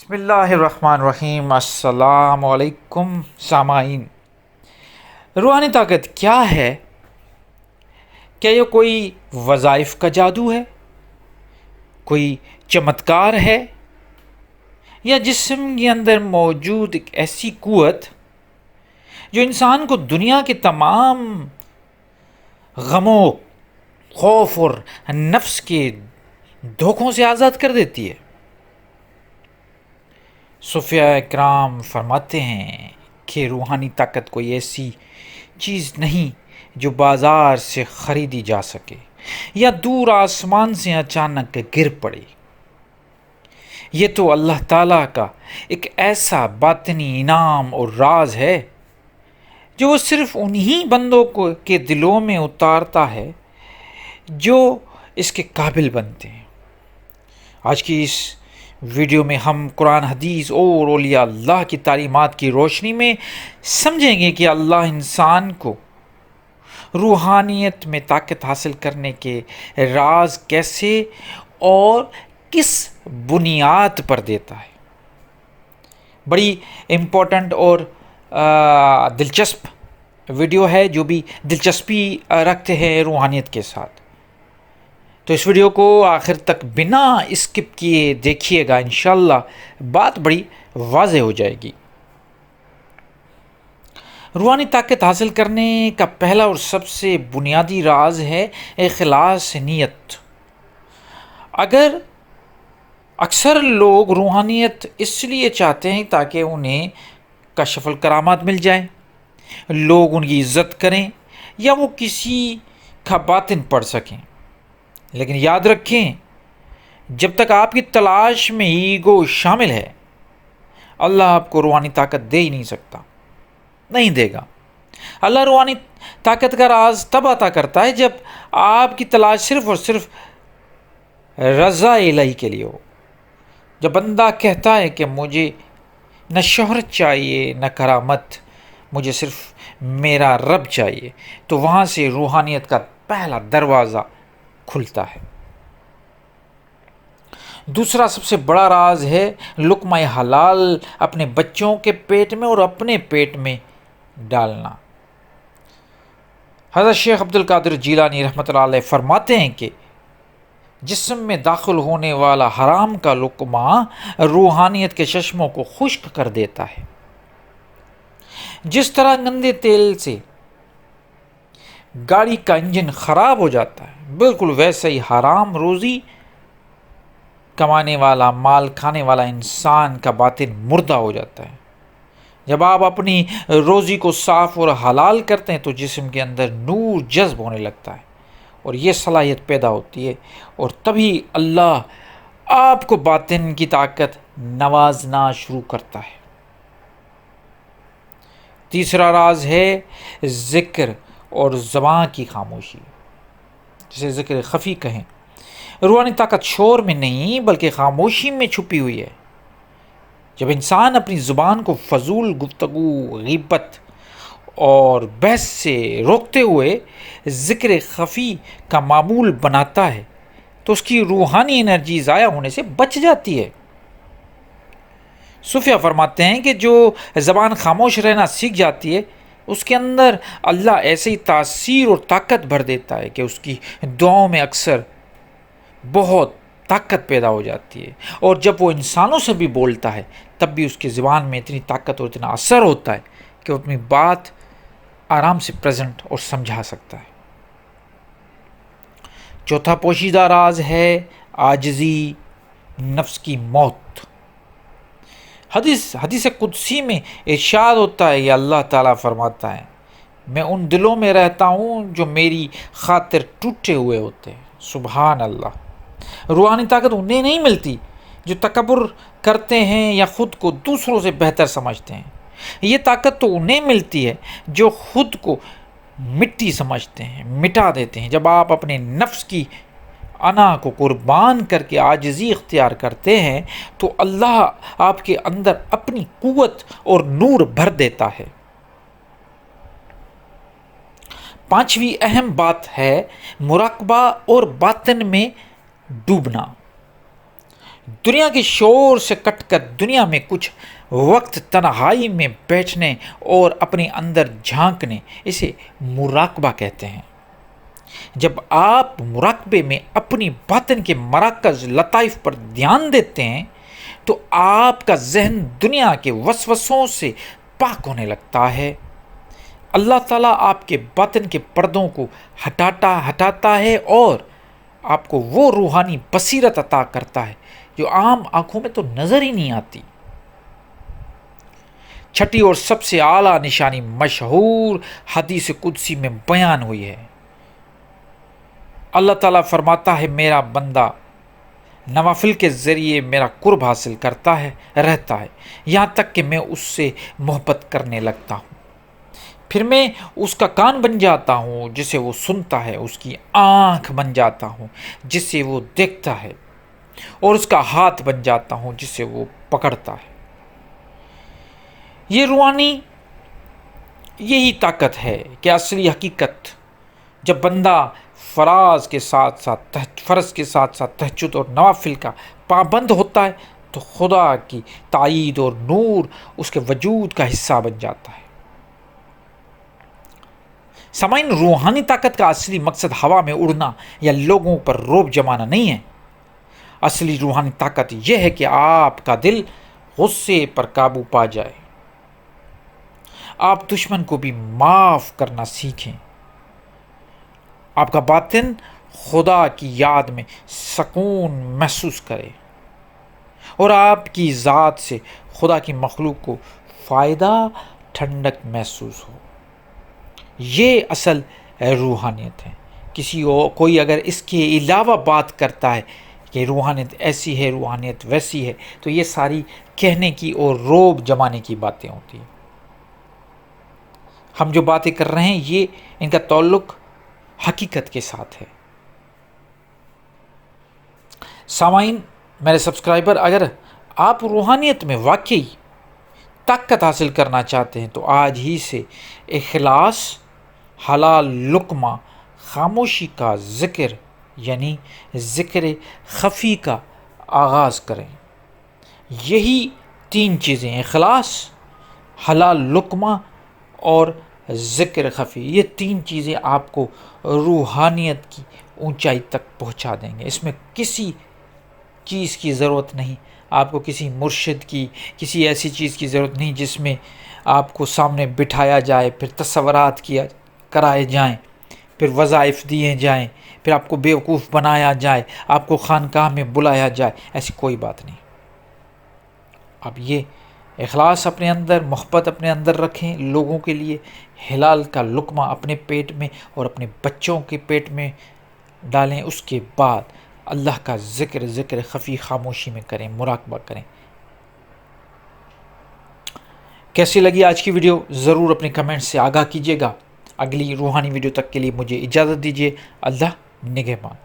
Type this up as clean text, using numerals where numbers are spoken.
بسم اللہ الرحمن الرحیم۔ السلام علیکم سامعین۔ روحانی طاقت کیا ہے؟ کیا یہ کوئی وظائف کا جادو ہے، کوئی چمتکار ہے، یا جسم کے اندر موجود ایک ایسی قوت جو انسان کو دنیا کے تمام غموں، خوف اور نفس کے دھوکوں سے آزاد کر دیتی ہے؟ صوفیاء کرام فرماتے ہیں کہ روحانی طاقت کوئی ایسی چیز نہیں جو بازار سے خریدی جا سکے یا دور آسمان سے اچانک گر پڑے۔ یہ تو اللہ تعالیٰ کا ایک ایسا باطنی انعام اور راز ہے جو وہ صرف انہی بندوں کے دلوں میں اتارتا ہے جو اس کے قابل بنتے ہیں۔ آج کی اس ویڈیو میں ہم قرآن، حدیث اور اولیاء اللہ کی تعلیمات کی روشنی میں سمجھیں گے کہ اللہ انسان کو روحانیت میں طاقت حاصل کرنے کے راز کیسے اور کس بنیاد پر دیتا ہے۔ بڑی امپورٹنٹ اور دلچسپ ویڈیو ہے جو بھی دلچسپی رکھتے ہیں روحانیت کے ساتھ، تو اس ویڈیو کو آخر تک بنا اسکپ کیے دیکھیے گا، انشاءاللہ بات بڑی واضح ہو جائے گی۔ روحانی طاقت حاصل کرنے کا پہلا اور سب سے بنیادی راز ہے اخلاص نیت۔ اکثر لوگ روحانیت اس لیے چاہتے ہیں تاکہ انہیں کشف الکرامات مل جائیں، لوگ ان کی عزت کریں یا وہ کسی کا باطن پڑھ سکیں، لیکن یاد رکھیں جب تک آپ کی تلاش میں ایگو شامل ہے، اللہ آپ کو روحانی طاقت دے ہی نہیں سکتا، نہیں دے گا۔ اللہ روحانی طاقت کا راز تب عطا کرتا ہے جب آپ کی تلاش صرف اور صرف رضا الہی کے لیے ہو۔ جب بندہ کہتا ہے کہ مجھے نہ شہرت چاہیے نہ کرامت، مجھے صرف میرا رب چاہیے، تو وہاں سے روحانیت کا پہلا دروازہ کھلتا ہے۔ دوسرا سب سے بڑا راز ہے لقمہ حلال اپنے بچوں کے پیٹ میں اور اپنے پیٹ میں ڈالنا۔ حضرت شیخ عبد القادر جیلانی رحمۃ اللہ علیہ فرماتے ہیں کہ جسم میں داخل ہونے والا حرام کا لقمہ روحانیت کے چشموں کو خشک کر دیتا ہے۔ جس طرح گندے تیل سے گاڑی کا انجن خراب ہو جاتا ہے، بالکل ویسے ہی حرام روزی کمانے والا، مال کھانے والا انسان کا باطن مردہ ہو جاتا ہے۔ جب آپ اپنی روزی کو صاف اور حلال کرتے ہیں تو جسم کے اندر نور جذب ہونے لگتا ہے اور یہ صلاحیت پیدا ہوتی ہے، اور تبھی اللہ آپ کو باطن کی طاقت نوازنا شروع کرتا ہے۔ تیسرا راز ہے ذکر اور زبان کی خاموشی، جسے ذکر خفی کہیں۔ روحانی طاقت شور میں نہیں بلکہ خاموشی میں چھپی ہوئی ہے۔ جب انسان اپنی زبان کو فضول گفتگو، غیبت اور بحث سے روکتے ہوئے ذکر خفی کا معمول بناتا ہے تو اس کی روحانی انرجی ضائع ہونے سے بچ جاتی ہے۔ صوفیاء فرماتے ہیں کہ جو زبان خاموش رہنا سیکھ جاتی ہے، اس کے اندر اللہ ایسے ہی تاثیر اور طاقت بھر دیتا ہے کہ اس کی دعاؤں میں اکثر بہت طاقت پیدا ہو جاتی ہے، اور جب وہ انسانوں سے بھی بولتا ہے تب بھی اس کی زبان میں اتنی طاقت اور اتنا اثر ہوتا ہے کہ وہ اپنی بات آرام سے پریزنٹ اور سمجھا سکتا ہے۔ چوتھا پوشیدہ راز ہے عاجزی، نفس کی موت۔ حدیث قدسی میں ارشاد ہوتا ہے، یہ اللہ تعالیٰ فرماتا ہے، میں ان دلوں میں رہتا ہوں جو میری خاطر ٹوٹے ہوئے ہوتے ہیں۔ سبحان اللہ۔ روحانی طاقت انہیں نہیں ملتی جو تکبر کرتے ہیں یا خود کو دوسروں سے بہتر سمجھتے ہیں، یہ طاقت تو انہیں ملتی ہے جو خود کو مٹی سمجھتے ہیں، مٹا دیتے ہیں۔ جب آپ اپنے نفس کی انا کو قربان کر کے عاجزی اختیار کرتے ہیں تو اللہ آپ کے اندر اپنی قوت اور نور بھر دیتا ہے۔ پانچویں اہم بات ہے مراقبہ اور باطن میں ڈوبنا۔ دنیا کے شور سے کٹ کر دنیا میں کچھ وقت تنہائی میں بیٹھنے اور اپنے اندر جھانکنے، اسے مراقبہ کہتے ہیں۔ جب آپ مراقبے میں اپنی باطن کے مراکز لطائف پر دھیان دیتے ہیں تو آپ کا ذہن دنیا کے وسوسوں سے پاک ہونے لگتا ہے۔ اللہ تعالیٰ آپ کے باطن کے پردوں کو ہٹاتا ہے اور آپ کو وہ روحانی بصیرت عطا کرتا ہے جو عام آنکھوں میں تو نظر ہی نہیں آتی۔ چھٹی اور سب سے اعلیٰ نشانی مشہور حدیث قدسی میں بیان ہوئی ہے۔ اللہ تعالیٰ فرماتا ہے، میرا بندہ نوافل کے ذریعے میرا قرب حاصل کرتا ہے رہتا ہے، یہاں تک کہ میں اس سے محبت کرنے لگتا ہوں۔ پھر میں اس کا کان بن جاتا ہوں جسے وہ سنتا ہے، اس کی آنکھ بن جاتا ہوں جسے وہ دیکھتا ہے، اور اس کا ہاتھ بن جاتا ہوں جسے وہ پکڑتا ہے۔ یہ روحانی یہی طاقت ہے کہ اصلی حقیقت جب بندہ فرض کے ساتھ ساتھ تہجد اور نوافل کا پابند ہوتا ہے تو خدا کی تائید اور نور اس کے وجود کا حصہ بن جاتا ہے۔ سامعین، روحانی طاقت کا اصلی مقصد ہوا میں اڑنا یا لوگوں پر رعب جمانا نہیں ہے۔ اصلی روحانی طاقت یہ ہے کہ آپ کا دل غصے پر قابو پا جائے، آپ دشمن کو بھی معاف کرنا سیکھیں، آپ کا باطن خدا کی یاد میں سکون محسوس کرے، اور آپ کی ذات سے خدا کی مخلوق کو فائدہ ٹھنڈک محسوس ہو۔ یہ اصل روحانیت ہے۔ کوئی اگر اس کے علاوہ بات کرتا ہے کہ روحانیت ایسی ہے، روحانیت ویسی ہے، تو یہ ساری کہنے کی اور رعب جمانے کی باتیں ہوتی ہیں۔ ہم جو باتیں کر رہے ہیں یہ ان کا تعلق حقیقت کے ساتھ ہے۔ سامعین، میرے سبسکرائبر، اگر آپ روحانیت میں واقعی طاقت حاصل کرنا چاہتے ہیں تو آج ہی سے اخلاص، حلال لقمہ، خاموشی کا ذکر یعنی ذکر خفی کا آغاز کریں۔ یہی 3 چیزیں، اخلاص، حلال لقمہ اور ذکر خفی، یہ 3 چیزیں آپ کو روحانیت کی اونچائی تک پہنچا دیں گے۔ اس میں کسی چیز کی ضرورت نہیں، آپ کو کسی مرشد کی، کسی ایسی چیز کی ضرورت نہیں جس میں آپ کو سامنے بٹھایا جائے، پھر تصورات کرائے جائیں، پھر وظائف دیے جائیں، پھر آپ کو بیوقوف بنایا جائے، آپ کو خانقاہ میں بلایا جائے۔ ایسی کوئی بات نہیں۔ اب یہ اخلاص اپنے اندر، محبت اپنے اندر رکھیں لوگوں کے لیے، حلال کا لقمہ اپنے پیٹ میں اور اپنے بچوں کے پیٹ میں ڈالیں، اس کے بعد اللہ کا ذکر خفی خاموشی میں کریں، مراقبہ کریں۔ کیسی لگی آج کی ویڈیو؟ ضرور اپنے کمنٹ سے آگاہ کیجیے گا۔ اگلی روحانی ویڈیو تک کے لیے مجھے اجازت دیجیے۔ اللہ نگہبان۔